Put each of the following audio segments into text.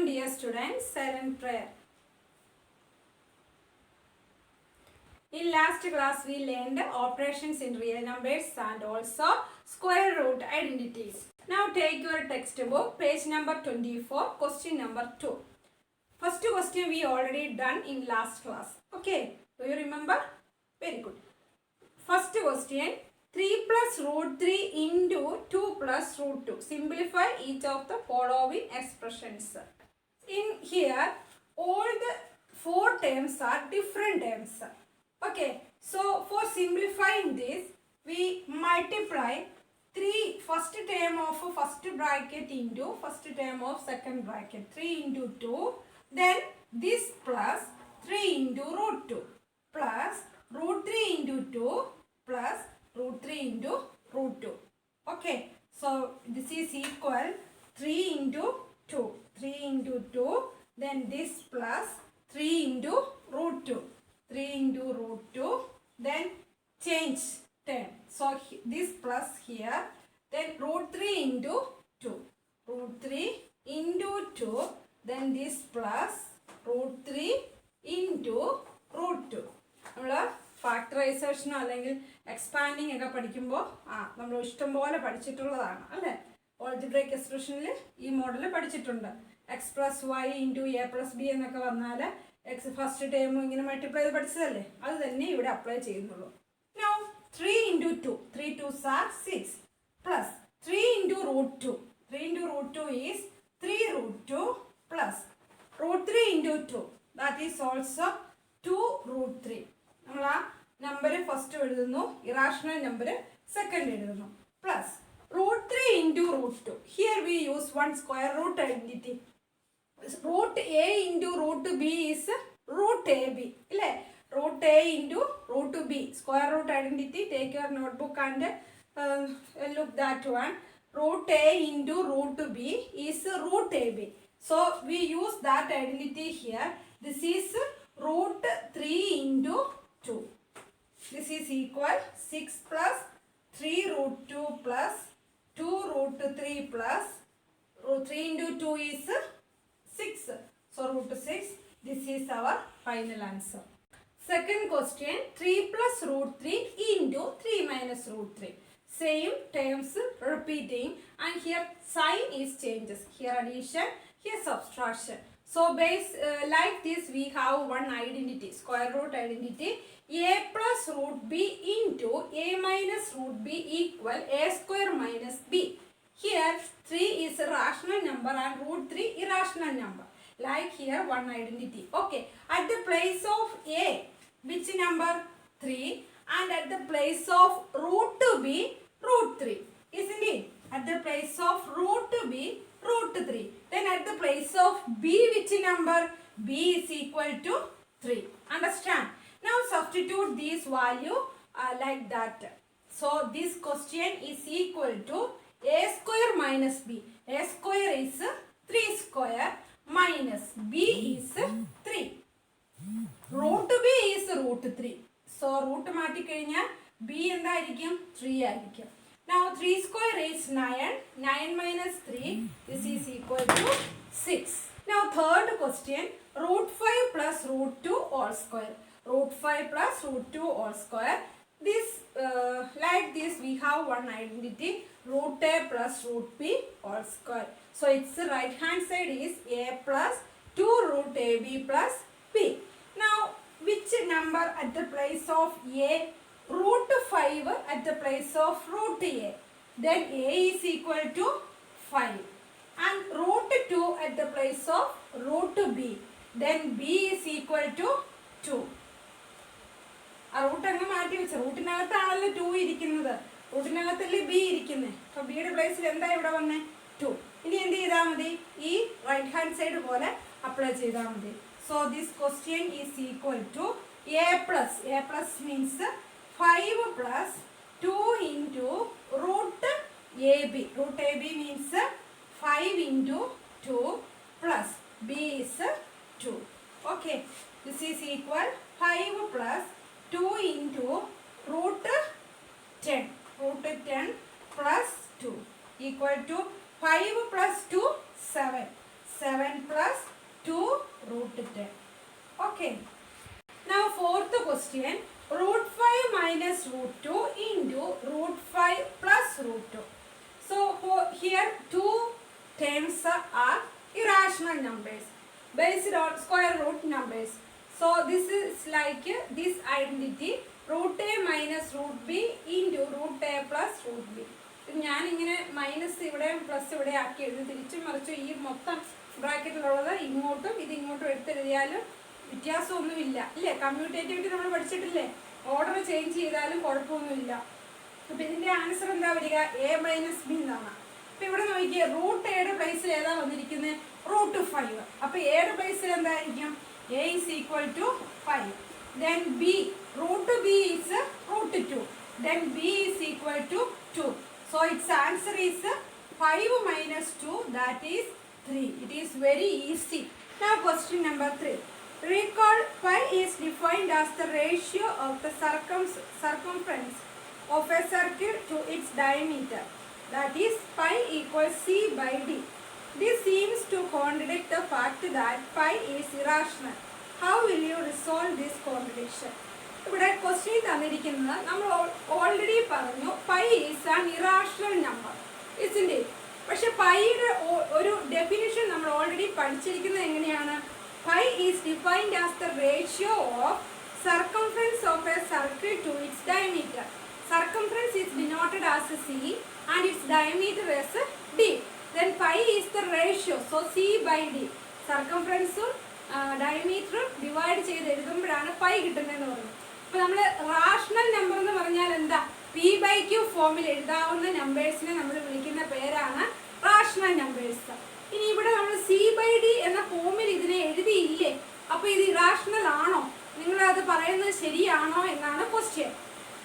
dear students, silent prayer. In last class we learned operations in real numbers and also square root identities. Now take your textbook, page number 24, question number 2. First question we already done in last class. Okay, do you remember? Very good. First question, 3 plus root 3 into 2 plus root 2. Simplify each of the following expressions. In here, all the 4 terms are different terms. Okay, so for simplifying this, we multiply first term of first bracket into first term of second bracket. 3 into 2, then this plus 3 into root 2 plus root 3 into 2 plus root 3 into root 2. Okay, so this is equal 3 into 2. 3 into 2, then this plus 3 into root 2. 3 into root 2, then change 10. So this plus here, then root 3 into 2. Root 3 into 2, then this plus root 3 into root 2. ഫാക്ടറൈസേഷനോ അല്ലെങ്കിൽ expanding ഒക്കെ പഠിക്കുമ്പോൾ നമ്മൾ ഇഷ്ടംപോലെ പഠിച്ചിട്ടുള്ളതാണ് അല്ലേ. Algebraic എക്സ്പ്രഷനിൽ ഈ model പഠിച്ചിട്ടുണ്ട്. X plus y into a plus b എന്നൊക്കെ വന്നാൽ എക്സ് ഫസ്റ്റ് ടേമും ഇങ്ങനെ മൾട്ടിപ്ലൈ ചെയ്ത് പഠിച്ചതല്ലേ, അത് തന്നെ ഇവിടെ അപ്ലൈ ചെയ്യുന്നുള്ളൂ. Now 3 into 2, 3 2s are 6 plus 3 into root 2. 3 into root 2 is 3 root 2 plus root 3 into 2, that is also 2 root 3. നമ്മൾ ആ നമ്പർ ഫസ്റ്റ് എഴുതുന്നു, ഇറാഷണൽ നമ്പർ സെക്കൻഡ് എഴുതുന്നു, plus root 3 into root 2. Here we use one square root identity. Root a into root b is root a b അല്ലേ. Root a into root b square root identity. Take your notebook and look that one. Root a into root b is root a b. So we use that identity here. This is root 3 into 2. This is equal 6 plus 3 root 2 plus 2 root 3 plus root 3 into 2 is 6. So root 6. This is our final answer. Second question, 3 plus root 3 into 3 minus root 3. Same terms repeating, and here sign is changes. Here addition, here subtraction. So like this we have one identity, square root identity. A plus root b into a minus root b equal a square minus b. Here 3 is a rational number and root 3 irrational number. Like here one identity. Okay, at the place of a, which number? 3, and at the place of root b, root 3. Isn't it? At the place of root b, root 3. Then at the place of b, which number? b is equal to 3. Understand? Now substitute this value like that. So this question is equal to a square minus b. A square is 3 square minus b is 3. Root b is root 3. So root മാറ്റി കഴിഞ്ഞാൽ b എന്തായിരിക്കും? 3 ആയിരിക്കും. Now 3 square is 9. 9 minus 3, this is equal to 6. Now third question, root 5 plus root 2 all square. Root 5 plus root 2 all square. This like this we have one identity, root a plus root b all square. So its right hand side is a plus 2 root ab plus b. Now which number at the place of a? Root 5 at the place of root a. Then a is equal to 5. And root 2 at the place of root b. Then b is equal to 2. ആ root അങ്ങ് മാറ്റി വെച്ച റൂട്ടിനകത്താണല്ലോ 2 ഇരിക്കുന്നത്, റൂട്ടിനകത്തല്ലേ B ഇരിക്കുന്നത്. അപ്പോൾ ബിയുടെ പ്ലേസിൽ എന്താ ഇവിടെ വന്നേ? 2. ഇനി എന്ത് ചെയ്താൽ മതി? ഈ റൈറ്റ് ഹാൻഡ് സൈഡ് പോലെ അപ്ലൈ ചെയ്താൽ മതി. So this question is equal to a plus. A plus means 5 plus 2 into root ab. Root ab means 5 into 2 plus b is 2. Okay, this is equal 5 plus 2 into root 10. Root 10 plus 2 equal to 5 plus 2, 7. 7 plus 10. Okay. Now fourth question. Root 5 minus root 2 into root 5 plus root 2. So here two terms are irrational numbers based on square root numbers. So this is like this identity root a minus root b into root a plus root b. ഞാൻ ഇങ്ങനെ minus ഇവിടെയും plus ഇവിടെ ആക്കി എഴുതി തിരിച്ചും മറിച്ചും ഈ മൊത്തം ബ്രാക്കറ്റിലുള്ളത് ഇങ്ങോട്ടും ഇത് ഇങ്ങോട്ടും എടുത്തെഴുതിയാലും വ്യത്യാസമൊന്നുമില്ല ഇല്ലേ? കമ്മ്യൂട്ടേറ്റിവിറ്റി നമ്മൾ പഠിച്ചിട്ടില്ലേ? ഓർഡർ ചേഞ്ച് ചെയ്താലും കുഴപ്പമൊന്നുമില്ല. അപ്പം ഇതിൻ്റെ ആൻസർ എന്താ വരിക? എ മൈനസ് ബി എന്നാണ്. അപ്പം ഇവിടെ നോക്കിയേ, റൂട്ട് എയുടെ പ്ലേസിൽ ഏതാ വന്നിരിക്കുന്നത്? റൂട്ട് 5. അപ്പം എയുടെ പ്ലേസിൽ എന്തായിരിക്കും? A is equal to 5. Then b, root b is root 2. Then b is equal to 2. So its answer is 5 minus 2, that is 3. It is very easy. Now question number 3. Recall pi is defined as the ratio of the circumference of a circle to its diameter. That is pi equals c by d. This seems to contradict the fact that pi is irrational. How will you resolve this contradiction? ഇവിടെ question തന്നിരിക്കുന്നത് നമ്മൾ already പറഞ്ഞു pi is an irrational number isn't. പക്ഷെ പൈയുടെ ഒരു definition നമ്മൾ already പഠിച്ചിരിക്കുന്നത് എങ്ങനെയാണ്? Pi is defined as the ratio of circumference of a circle to its diameter. Circumference is denoted as c and its diameter as d. Then pi is the ratio, so c by d. സർക്കംഫറൻസും ഡയമീറ്ററും divide ചെയ്ത് എഴുതുമ്പോഴാണ് pi കിട്ടുന്നതെന്ന് പറയുന്നത്. അപ്പോൾ നമ്മൾ rational number എന്ന് പറഞ്ഞാൽ എന്താ? p/q ഫോമിൽ എഴുതാവുന്ന നമ്പേഴ്സിനെ നമ്മൾ വിളിക്കുന്ന പേരാണ് റാഷണൽ നമ്പേഴ്സ്. ഇനി ഇവിടെ നമ്മൾ c/d എന്ന ഫോമിൽ ഇതിനെ എഴുതിയില്ലേ? അപ്പോൾ ഇത് ഇറാഷണൽ ആണോ? നിങ്ങളത് പറയുന്നത് ശരിയാണോ എന്നാണ് ക്വസ്റ്റ്യൻ.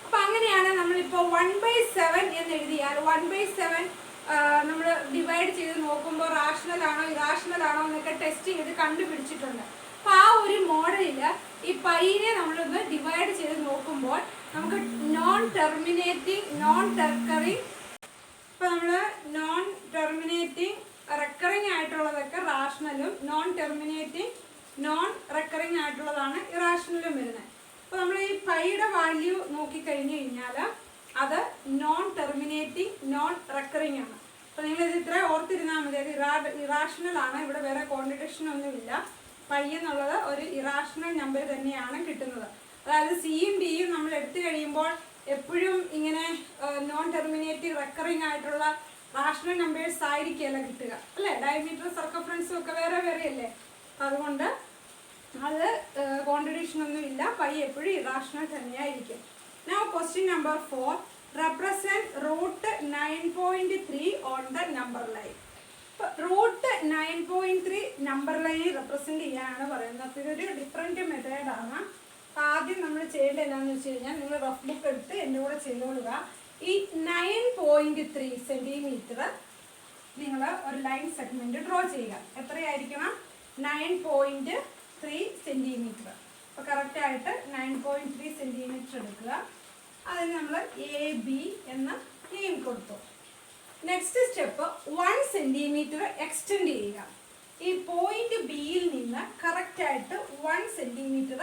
അപ്പോൾ അങ്ങനെയാണ് നമ്മളിപ്പോൾ 1/7 എന്ന് എഴുതിയാൽ 1/7 നമ്മൾ ഡിവൈഡ് ചെയ്ത് നോക്കുമ്പോൾ റാഷണൽ ആണോ ഇറാഷണൽ ആണോ എന്നൊക്കെ ടെസ്റ്റ് ചെയ്ത് കണ്ടുപിടിച്ചിട്ടുണ്ട്. അപ്പോൾ ആ ഒരു മോഡലിൽ ഈ പൈനെ നമ്മളൊന്ന് ഡിവൈഡ് ചെയ്ത് നോക്കുമ്പോൾ നമുക്ക് നോൺ ടെർമിനേറ്റിംഗ് നോൺ റെക്കറിങ്, ഇപ്പോൾ നമ്മൾ നോൺ ടെർമിനേറ്റിംഗ് റെക്കറിങ് ആയിട്ടുള്ളതൊക്കെ റാഷണലും നോൺ ടെർമിനേറ്റിംഗ് നോൺ റെക്കറിങ് ആയിട്ടുള്ളതാണ് ഇറാഷണലും വരുന്നത്. അപ്പോൾ നമ്മൾ ഈ പൈയുടെ വാല്യൂ നോക്കിക്കഴിഞ്ഞ് കഴിഞ്ഞാൽ അത് നോൺ ടെർമിനേറ്റിംഗ് നോൺ റെക്കറിങ് ആണ്. അപ്പോൾ നിങ്ങളിത് ഇത്ര ഓർത്തിരുന്നാൽ മതി, അത് ഇറാഷണൽ ആണ്. ഇവിടെ വേറെ കോൺട്രഡിക്ഷൻ ഒന്നുമില്ല. പൈ എന്നുള്ളത് ഒരു ഇറാഷണൽ നമ്പർ തന്നെയാണ് കിട്ടുന്നത്. അതായത് സിയും ഡിയും നമ്മൾ എടുത്തു കഴിയുമ്പോൾ എപ്പോഴും ഇങ്ങനെ നോൺ ടെർമിനേറ്റീവ് റെക്കറിങ് ആയിട്ടുള്ള റാഷണൽ നമ്പേഴ്സ് ആയിരിക്കുകയല്ല കിട്ടുക അല്ലേ? ഡയമീറ്റർ സർക്കംഫറൻസും ഒക്കെ വേറെ വേറെ അല്ലേ? അതുകൊണ്ട് അത് കോൺട്രഡിക്ഷൻ ഒന്നുമില്ല. പൈ എപ്പോഴും ഇറാഷണൽ തന്നെയായിരിക്കും. Now question number 4. Represent root 9.3 on the number line. Root 9.3 number ലൈനിൽ റെപ്രസെൻറ്റ് ചെയ്യാനാണ് പറയുന്നത്. ഇതൊരു ഡിഫറെൻറ്റ് മെത്തേഡാണ്. ആദ്യം നമ്മൾ ചെയ്യേണ്ടത് എന്താണെന്ന് വെച്ച് കഴിഞ്ഞാൽ നിങ്ങൾ റഫ് ബുക്ക് എടുത്ത് എൻ്റെ കൂടെ ചെയ്തോളുക. ഈ 9.3 സെൻറ്റിമീറ്റർ നിങ്ങൾ ഒരു ലൈൻ സെഗ്മെൻറ്റ് ഡ്രോ ചെയ്യുക. എത്രയായിരിക്കണം? 9.3 സെൻറ്റിമീറ്റർ. അപ്പോൾ കറക്റ്റായിട്ട് 9.3 സെൻറ്റിമീറ്റർ എടുക്കുക. അതിന് നമ്മൾ AB എന്ന നെയിം കൊടുത്തു. നെക്സ്റ്റ് സ്റ്റെപ്പ് 1 സെൻറ്റിമീറ്റർ എക്സ്റ്റെൻഡ് ചെയ്യുക. ഈ പോയിന്റ് ബിയിൽ നിന്ന് കറക്റ്റായിട്ട് 1 സെൻറ്റിമീറ്റർ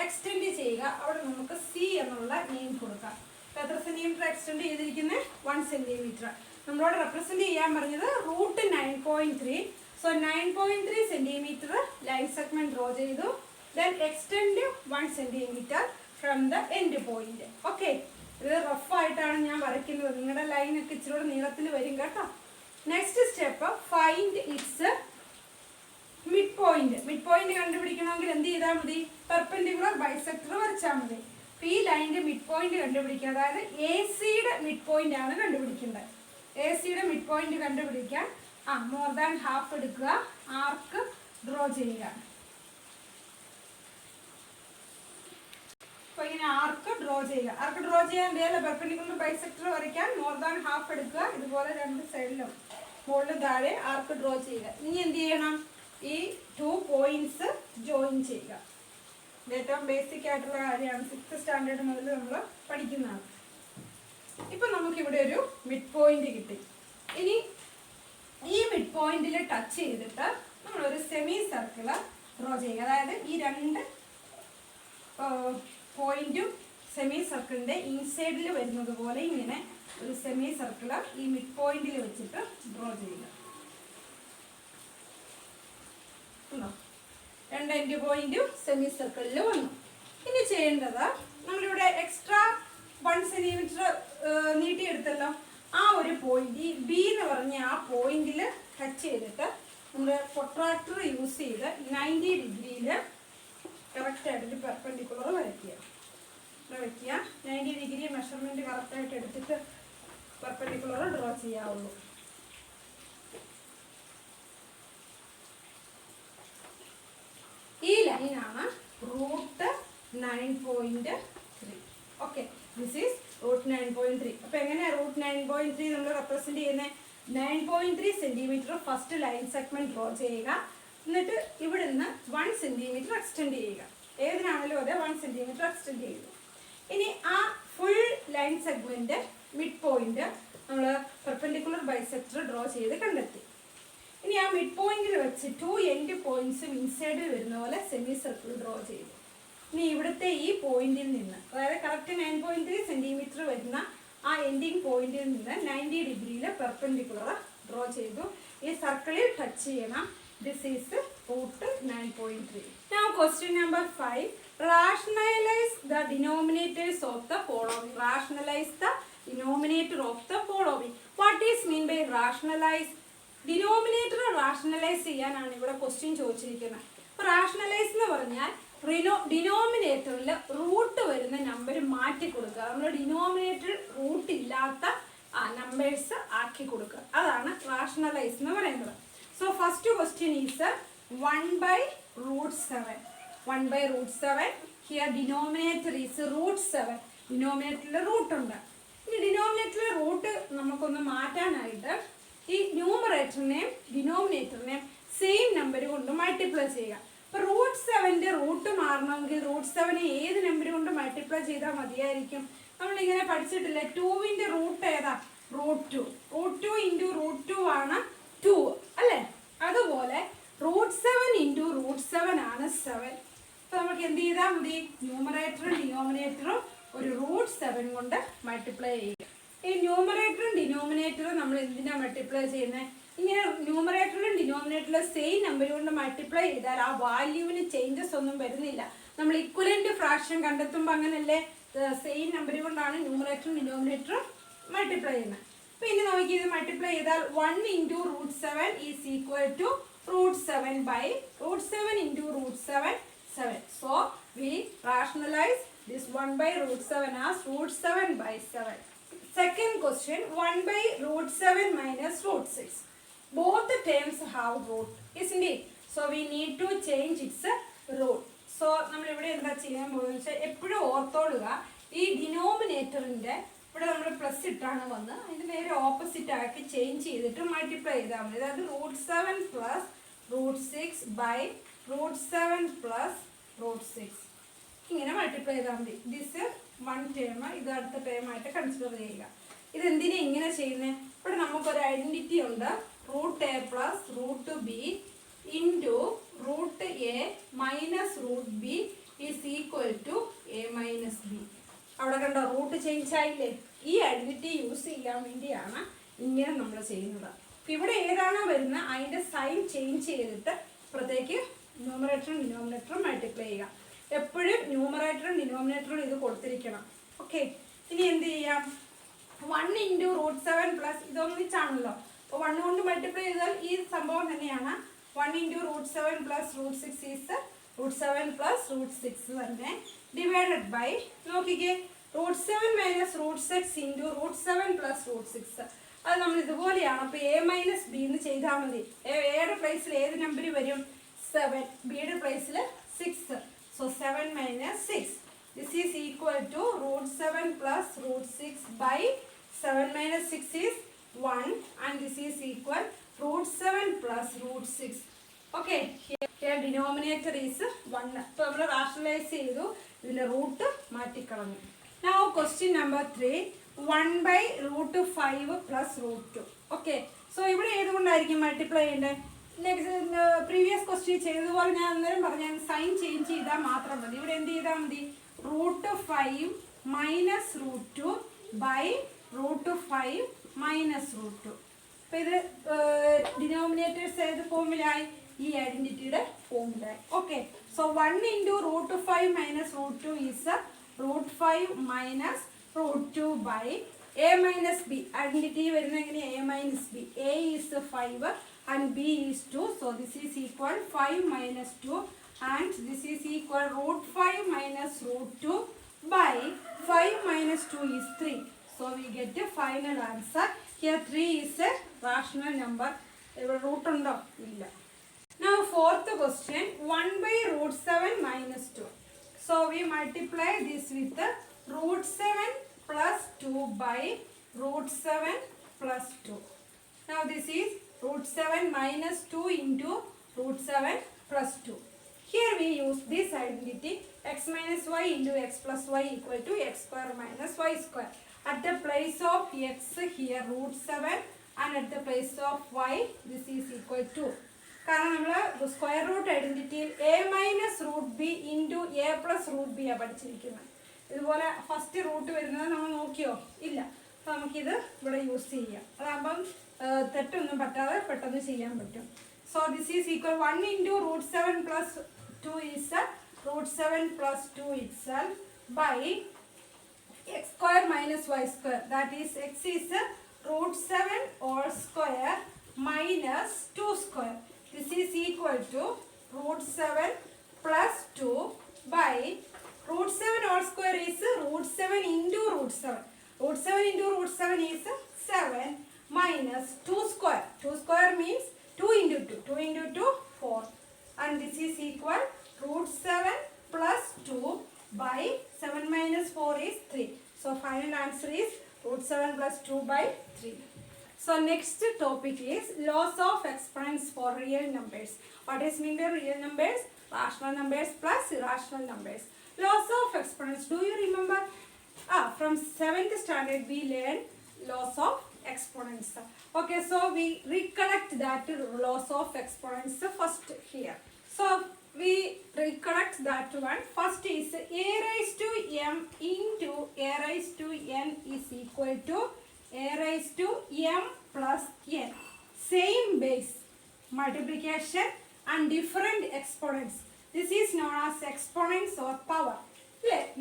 എക്സ്റ്റെൻഡ് ചെയ്യുക. അവിടെ നമുക്ക് C എന്നുള്ള നെയിം കൊടുക്കാം. എത്ര സെൻറ്റിമീറ്റർ എക്സ്റ്റെൻഡ് ചെയ്തിരിക്കുന്നത്? 1 സെൻറ്റിമീറ്റർ. നമ്മളോട് റെപ്രസെൻറ്റ് ചെയ്യാൻ പറഞ്ഞത് root 9.3. So 9.3 centimetre line segment draw ചെയ്തു. Then extend 1 centimetre from the end point. Okay, ഇത് റഫായിട്ടാണ് ഞാൻ വരയ്ക്കുന്നത്. നിങ്ങളുടെ ലൈനൊക്കെ ഇച്ചിരി നീളത്തിൽ വരും കേട്ടോ. Next step find its mid point. Mid point കണ്ടുപിടിക്കണമെങ്കിൽ എന്ത് ചെയ്താൽ മതി? പെർപെൻഡിക്കുലർ ബൈസെക്ടർ വരച്ചാൽ മതി. ഈ ലൈനിന്റെ മിഡ് പോയിന്റ് കണ്ടുപിടിക്കുക. അതായത് AC-യുടെ മിഡ് പോയിന്റ് ആണ് കണ്ടുപിടിക്കേണ്ടത്. AC-യുടെ മിഡ് പോയിന്റ് കണ്ടുപിടിക്കാൻ മോർ ദാൻ ഹാഫ് എടുക്കുക. ആർക്ക് ഡ്രോ ചെയ്യുക. അപ്പോൾ ഇങ്ങനെ ആർക്ക് ഡ്രോ ചെയ്യുക. ആർക്ക് ഡ്രോ ചെയ്യാൻ അറിയാലോ? പെർപെൻഡിക്കുലർ ബൈസെക്ടർ വരയ്ക്കാൻ മോർ ദാൻ ഹാഫ് എടുക്കുക. ഇതുപോലെ രണ്ട് സൈഡിലും മുകളിലും താഴെ ആർക്ക് ഡ്രോ ചെയ്യുക. ഇനി എന്ത് ചെയ്യണം? ഈ 2 പോയിന്റ്സ് ജോയിൻ ചെയ്യുക. ഏറ്റവും ബേസിക് ആയിട്ടുള്ള കാര്യമാണ്. 6th സ്റ്റാൻഡേർഡ് മുതൽ നമ്മൾ പഠിക്കുന്നതാണ്. ഇപ്പം നമുക്കിവിടെ ഒരു മിഡ് പോയിന്റ് കിട്ടി. ഇനി ഈ മിഡ് പോയിന്റിൽ ടച്ച് ചെയ്തിട്ട് നമ്മളൊരു സെമി സർക്കിൾ ഡ്രോ ചെയ്യുക. അതായത് ഈ രണ്ട് പോയിന്റും സെമി സർക്കിളിൻ്റെ ഇൻസൈഡിൽ വരുന്നത് പോലെ ഇങ്ങനെ ഒരു സെമി സർക്കിള് ഈ മിഡ് പോയിന്റിൽ വെച്ചിട്ട് ഡ്രോ ചെയ്യുക. രണ്ട് എൻഡ് പോയിന്റും സെമി സർക്കിളിൽ വന്നു. ഇനി ചെയ്യേണ്ടത് നമ്മളിവിടെ എക്സ്ട്രാ 1 സെന്റിമീറ്റർ നീട്ടിയെടുത്തല്ലോ, ആ ഒരു പോയിന്റ് ഈ ബി എന്ന് പറഞ്ഞ ആ പോയിന്റിൽ ടച്ച് ചെയ്തിട്ട് നമ്മൾ പ്രൊട്രാക്ടർ യൂസ് ചെയ്ത് 90 ഡിഗ്രിയിൽ കറക്റ്റായിട്ടൊരു പെർപെൻഡിക്കുലർ വരയ്ക്കുക. വയ്ക്കുക 90 ഡിഗ്രി മെഷർമെൻറ്റ് കറക്റ്റായിട്ട് എടുത്തിട്ട് പെർപെൻഡിക്കുലർ ഡ്രോ ചെയ്യാവുള്ളൂ. ഈ ലൈനാണ് √9.3. Okay, this is √9.3. അപ്പോൾ എങ്ങനെയാണ് √9.3 നമ്മൾ റെപ്രസെൻറ്റ് ചെയ്യുന്നത്? 9.3 centimetre first line segment draw ചെയ്യുക. എന്നിട്ട് ഇവിടെ നിന്ന് 1 സെൻറ്റിമീറ്റർ എക്സ്റ്റെൻഡ് ചെയ്യുക. ഏതിനാണല്ലോ അതെ 1 സെൻറ്റിമീറ്റർ എക്സ്റ്റെൻഡ് ചെയ്യുക. ഇനി ആ full line segment mid point നമ്മൾ പെർപെൻഡിക്കുലർ ബൈസെക്ടർ ഡ്രോ ചെയ്ത് കണ്ടെത്തി. ഇനി ആ മിഡ് പോയിന്റിൽ വെച്ച് 2 എൻഡ് പോയിന്റ്സും ഇൻസൈഡിൽ വരുന്ന പോലെ സെമി സർക്കിൾ ഡ്രോ ചെയ്തു. ഇനി ഇവിടുത്തെ ഈ പോയിന്റിൽ നിന്ന്, അതായത് കറക്റ്റ് 9.3 സെൻറ്റിമീറ്റർ വരുന്ന ആ എൻഡിങ് പോയിന്റിൽ നിന്ന് 90 ഡിഗ്രിയിൽ പെർപെൻഡിക്കുലർ ഡ്രോ ചെയ്തു. ഈ സർക്കിളിൽ ടച്ച് ചെയ്യണം. This is √9.3. Now question number 5. Rationalize the denominators of the following. Rationalize the denominator of the following. What is mean by rationalize? Denominator rationalise ചെയ്യാനാണ് ഇവിടെ ക്വസ്റ്റ്യൻ ചോദിച്ചിരിക്കുന്നത്. അപ്പോൾ റാഷണലൈസ് എന്ന് പറഞ്ഞാൽ ഡിനോമിനേറ്ററിൽ റൂട്ട് വരുന്ന നമ്പർ മാറ്റി കൊടുക്കുക. നമ്മൾ ഡിനോമിനേറ്റർ റൂട്ട് ഇല്ലാത്ത നമ്പേഴ്സ് ആക്കി കൊടുക്കുക. അതാണ് റാഷണലൈസ് എന്ന് പറയുന്നത്. So first question is 1/√7. 1/√7. Here denominator is √7. ഡിനോമിനേറ്ററിൽ റൂട്ട് ഉണ്ട്. ഇനി ഡിനോമിനേറ്ററിലെ റൂട്ട് നമുക്കൊന്ന് മാറ്റാനായിട്ട് ഈ ന്യൂമറേറ്ററിനെയും ഡിനോമിനേറ്ററിനെയും സെയിം നമ്പർ കൊണ്ട് മൾട്ടിപ്ലൈ ചെയ്യുക. അപ്പോൾ √7ൻ്റെ റൂട്ട് മാറണമെങ്കിൽ √7 ഏത് നമ്പർ കൊണ്ട് മൾട്ടിപ്ലൈ ചെയ്താൽ മതിയായിരിക്കും? നമ്മളിങ്ങനെ പഠിച്ചിട്ടില്ലേ, 2ൻ്റെ റൂട്ട് ഏതാ? √2. √2 × √2 ആണ് 2 അല്ലേ? അതുപോലെ √7 × √7 ആണ് 7. അപ്പോൾ നമുക്ക് എന്ത് ചെയ്താൽ മതി? ന്യൂമറേറ്ററും ഡിനോമിനേറ്ററും ഒരു √7 കൊണ്ട് മൾട്ടിപ്ലൈ ചെയ്യുക. ഈ ന്യൂമറേറ്ററും ഡിനോമിനേറ്ററും നമ്മൾ എന്തിനാണ് മൾട്ടിപ്ലൈ ചെയ്യുന്നത്? ഇങ്ങനെ ന്യൂമറേറ്ററിലും ഡിനോമിനേറ്ററിലും സെയിം നമ്പർ കൊണ്ട് മൾട്ടിപ്ലൈ ചെയ്താൽ ആ വാല്യൂവിന് ചേഞ്ചസ് ഒന്നും വരുന്നില്ല. നമ്മൾ ഇക്വലന്റ് ഫ്രാക്ഷൻ കണ്ടെത്തുമ്പോൾ അങ്ങനല്ലേ, സെയിം നമ്പർ കൊണ്ടാണ് ന്യൂമറേറ്ററും ഡിനോമിനേറ്ററും മൾട്ടിപ്ലൈ ചെയ്യുന്നത്. അപ്പോൾ ഇനി നോക്കി ഇത് മൾട്ടിപ്ലൈ ചെയ്താൽ 1 × √7 is equal to √7/√7 × √7 7. So we rationalize this 1/√7 as √7/7. Second question, 1/√7 minus √6. Both the terms have root, isn't it? So we need to change its root. So നമ്മൾ ഇവിടെ എന്താ ചെയ്യാൻ പോകുന്നത് വെച്ചാൽ എപ്പോഴും ഓർത്തോളുക, ഈ ഡിനോമിനേറ്ററിൻ്റെ ഇവിടെ നമ്മൾ പ്ലസ് ഇട്ടാണ് വന്ന് അതിൻ്റെ നേരെ ഓപ്പോസിറ്റ് ആക്കി ചേഞ്ച് ചെയ്തിട്ട് മൾട്ടിപ്ലൈ ചെയ്താൽ മതി. അതായത് √7 + √6/√7 + √6 ഇങ്ങനെ മൾട്ടിപ്ലൈ ചെയ്താൽ മതി. ദിസ് 1 ടേം, ഇത് അടുത്ത ടേം ആയിട്ട് കൺസിഡർ ചെയ്യുക. ഇതെന്തിനാ ഇങ്ങനെ ചെയ്യുന്നത്? ഇവിടെ നമുക്കൊരു ഐഡൻറ്റിറ്റി ഉണ്ട്, √a + √b × √a - √b is equal to a - b. അവിടെ കണ്ടോ റൂട്ട് ചേഞ്ച് ആയില്ലേ? ഈ ഐഡൻറ്റിറ്റി യൂസ് ചെയ്യാൻ വേണ്ടിയാണ് ഇങ്ങനെ നമ്മൾ ചെയ്യുന്നത്. ഇവിടെ ഏതാണോ വരുന്നത് അതിൻ്റെ സൈൻ ചേഞ്ച് ചെയ്തിട്ട് അപ്പുറത്തേക്ക് ന്യൂമറേറ്ററും ഡിനോമിനേറ്ററും മൾട്ടിപ്ലൈ ചെയ്യുക. എപ്പോഴും ന്യൂമറേറ്ററും ഡിനോമിനേറ്ററും ഇത് കൊടുത്തിരിക്കണം. ഓക്കെ, ഇനി എന്ത് ചെയ്യാം? 1 × √7 പ്ലസ് ഇതൊന്നിച്ചാണല്ലോ, അപ്പോൾ 1 കൊണ്ട് മൾട്ടിപ്ലൈ ചെയ്താൽ ഈ സംഭവം തന്നെയാണ്. 1 × √7 + √6 ഈസ് √7 + √6 തന്നെ ഡിവൈഡഡ് ബൈ, നോക്കിക്കേ, √7 - √6 × √7 + √6. അത് നമ്മൾ ഇതുപോലെയാണ്. അപ്പോൾ a - b എന്ന് ചെയ്താൽ മതി. എയുടെ പ്ലേസിൽ ഏത് നമ്പർ വരും? 7. ബിയുടെ പ്ലേസിൽ 6. So 7 - 6. This is equal to √7 + √6/7 - 6 is 1, and this is equal √7 + √6. Okay, here denominator is 1. So നമ്മൾ റാഷണലൈസ് ചെയ്തു, ഇതിൻ്റെ root മാറ്റിക്കളഞ്ഞു. Now question number 3, 1/√5 + √2. Okay, so ഇവിടെ ഏതുകൊണ്ടായിരിക്കും മൾട്ടിപ്ലൈ ചെയ്യേണ്ടത്? പ്രീവിയസ് ക്വസ്റ്റ്യൻ ചെയ്തതുപോലെ ഞാൻ അന്നേരം പറഞ്ഞ സൈൻ ചേഞ്ച് ചെയ്താൽ മാത്രം മതി. ഇവിടെ എന്ത് ചെയ്താൽ മതി? √5 മൈനസ് √2 ബൈ √5 മൈനസ് √2. അപ്പം ഇത് ഡിനോമിനേറ്റേഴ്സ് ഏത് ഫോമിലായി? ഈ ഐഡന്റിറ്റിയുടെ ഫോമിലായി. Okay, so 1 into √5 minus √2 is √5 minus √2 by a minus b. Identity വരുന്നത് എങ്ങനെയാ? a minus b. a is 5 and b is 2. So this is equal 5 minus 2 and this is equal √5 minus √2 by 5 minus 2 is 3. So we get the final answer. Here 3 is a rational number. ഇവിടെ root ഉണ്ടോ? ഇല്ല. Now fourth question, 1 by √7 minus 2. So we multiply this with √7 plus 2 by √7 plus 2. Now this is √7 minus 2 into √7 plus 2. Here we use this identity, x minus y into x plus y equal to x square minus y square. At the place of x here √7 and at the place of y this is equal to. കാരണം നമ്മൾ square root ഐഡന്റിറ്റിയിൽ a minus root b into a plus root b ആണ് പഠിച്ചിരിക്കുന്നത്. ഇതുപോലെ first root വരുന്നത് നമ്മൾ നോക്കിയോ? ഇല്ല. അപ്പോൾ നമുക്കിത് ഇവിടെ യൂസ് ചെയ്യാം. അതാകുമ്പം തെറ്റൊന്നും പറ്റാതെ പെട്ടെന്ന് ചെയ്യാൻ പറ്റും. So this is equal 1 into √7 plus 2 is √7 plus 2 itself by x square minus y square. That is x is √7 all square minus 2 square. This is equal to √7 plus 2 by √7 all square is √7 into √7. √7 into √7 is 7 minus 2 square. 2 square means 2 into 2. 2 into 2, 4. And this is equal √7 plus 2 by 7 minus 4 is 3. So final answer is √7 plus 2 by 3. So next topic is laws of exponents for real numbers. What is mean by real numbers? Rational numbers plus irrational numbers. Laws of exponents. Do you remember? From 7th standard we learned laws of exponents. Okay, so we recollect that laws of exponents first here. So we recollect that one. First is a raised to m into a raised to n is equal to a raised to m plus n. Same base multiplication and different exponents. This is known as exponents or power.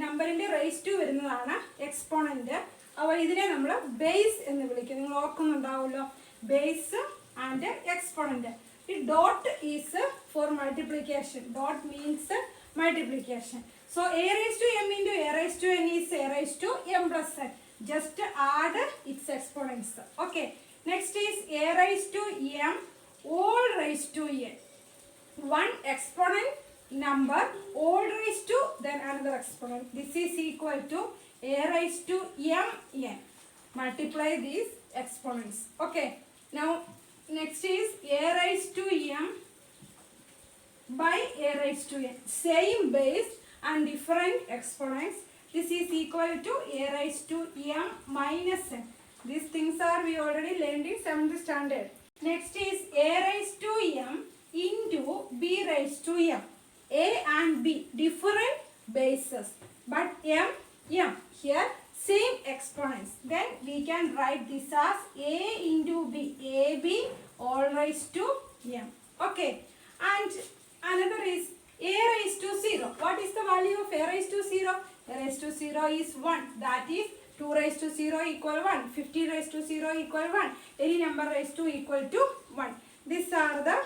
നമ്പറിൻ്റെ raise to വരുന്നതാണ് exponent. അപ്പോൾ ഇതിനെ നമ്മൾ base എന്ന് വിളിക്കും. നിങ്ങൾ ഓർക്കുന്നുണ്ടാവുമല്ലോ, base and exponent. ഈ dot is for multiplication. Dot means multiplication. So a raise to M into a raise to n is a raise to m plus n. Just add its exponents. Okay. Next is a raised to m all raised to n. One exponent number all raised to then another exponent. This is equal to a raised to m n. Multiply these exponents. Okay. Now next is a raised to m by a raised to n. Same base and different exponents. This is equal to a raised to m minus n. These things are we already learned in 7th standard. Next is a raised to m into b raised to m. A and b different bases, but m here same exponents. Then we can write this as a into b. ab all raised to m. Okay, and another is a raised to 0. What is the value of a raised to 0? A raised to 0 is 1. That is 2 raised to 0 equal 1. 50 raised to 0 equal 1. Any number raised to equal to 1. These are the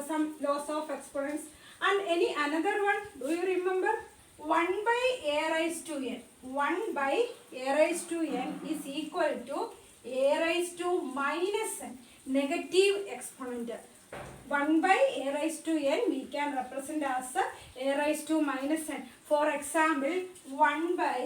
some laws of exponents. And any another one? Do you remember? 1 by a raised to n. 1 by a raised to n is equal to a raised to minus n. Negative exponent. 1 by a raised to n we can represent as a raised to minus n. For example, 1 by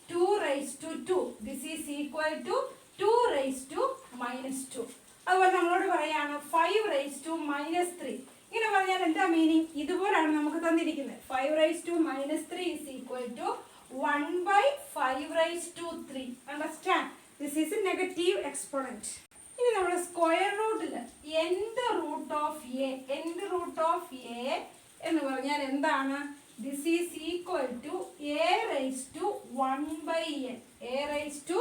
2 raised to 2. This is equal to 2 raised to minus 2. അതുപോലെ നമ്മളോട് പറയാണ് 5 raised to minus 3. ഇങ്ങനെ പറഞ്ഞാൽ എന്താ meaning? ഇതുപോലാണ് നമുക്ക് തന്നിരിക്കുന്നത്. 5 raised to minus 3 is equal to 1 by 5 raised to 3. Understand? This is a negative exponent. ഇനി നമ്മൾ സ്ക്വയർ റൂട്ടിൽ എന്ത് റൂട്ട് ഓഫ് എ എന്ന് പറഞ്ഞാൽ എന്താണ്? This is equal to a raise to 1/n. A raise to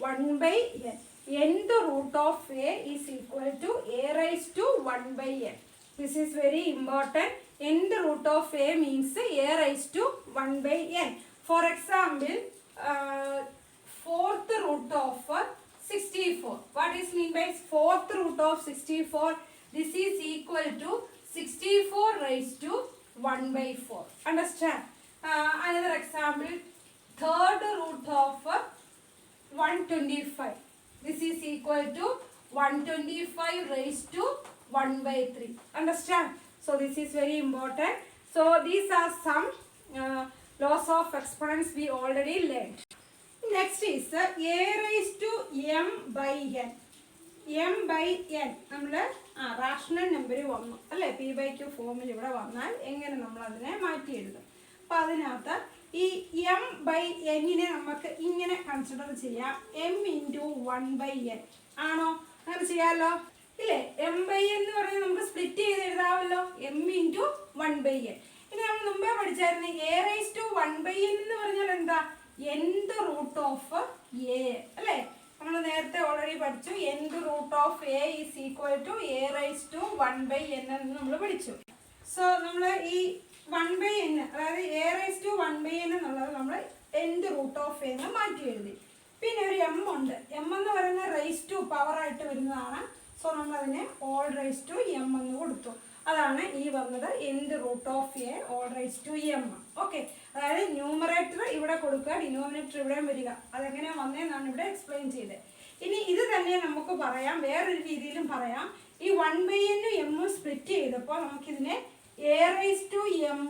1/n. Nth root of a is equal to a raise to 1/n. This is very important. Nth root of a means a raise to 1/n. For example, fourth root of 64. What is mean by fourth root of 64? This is equal to 64 raised to 1/4. Understand? Another example, third root of 125. This is equal to 125 raised to 1/3. Understand? So this is very important. So these are some laws of exponents we already learned. Next is a raised to m/n. m/n നമ്മൾ rational number വന്നു അല്ലേ, p/q ഫോമിൽ ഇവിടെ വന്നാൽ എങ്ങനെ നമ്മൾ അതിനെ മാറ്റി എഴുതും? അപ്പോൾ അതിനകത്ത് ഈ m/n-നെ നമുക്ക് ഇങ്ങനെ കൺസിഡർ ചെയ്യാം, m × 1/n ആണോ? അങ്ങനെ ചെയ്യാമല്ലോ ഇല്ലേ? m/n എന്ന് പറഞ്ഞാൽ നമുക്ക് സ്പ്ലിറ്റ് ചെയ്ത് എഴുതാമല്ലോ, m × 1/n. ഇനി നമ്മൾ മുമ്പേ പഠിച്ചായിരുന്നു a raised to 1/n എന്ന് പറഞ്ഞാൽ എന്താ? nth റൂട്ട് ഓഫ് എ അല്ലേ? നമ്മൾ നേരത്തെ ഓൾറെഡി പഠിച്ചു. nth root of a is equal to a raise to 1/n എന്ന് നമ്മൾ പഠിച്ചു. സോ നമ്മൾ ഈ 1/n, അതായത് എ റൈസ് ടു 1/n എന്നുള്ളത് നമ്മൾ nth റൂട്ട് ഓഫ് എ എന്ന് മാറ്റി എഴുതി. പിന്നെ ഒരു m ഉണ്ട്. m എന്ന് പറയുന്ന റൈസ് ടു പവർ ആയിട്ട് വരുന്നതാണ്. സോ നമ്മൾ അതിനെ ഓൾ റൈസ് ടു m എന്ന് കൊടുത്തു. അതാണ് ഈ വന്നത് nth root of a whole raise to m. Okay, അതായത് ന്യൂമറേറ്റർ ഇവിടെ കൊടുക്കുക, ഡിനോമിനേറ്റർ ഇവിടെ വരിക. അതെങ്ങനെയാണ് വന്നതെന്നാണ് ഇവിടെ എക്സ്പ്ലെയിൻ ചെയ്തത്. ഇനി ഇത് തന്നെ നമുക്ക് പറയാം, വേറൊരു രീതിയിലും പറയാം. ഈ 1/n m സ്പ്ലിറ്റ് ചെയ്തപ്പോൾ നമുക്കിതിനെ a raise to m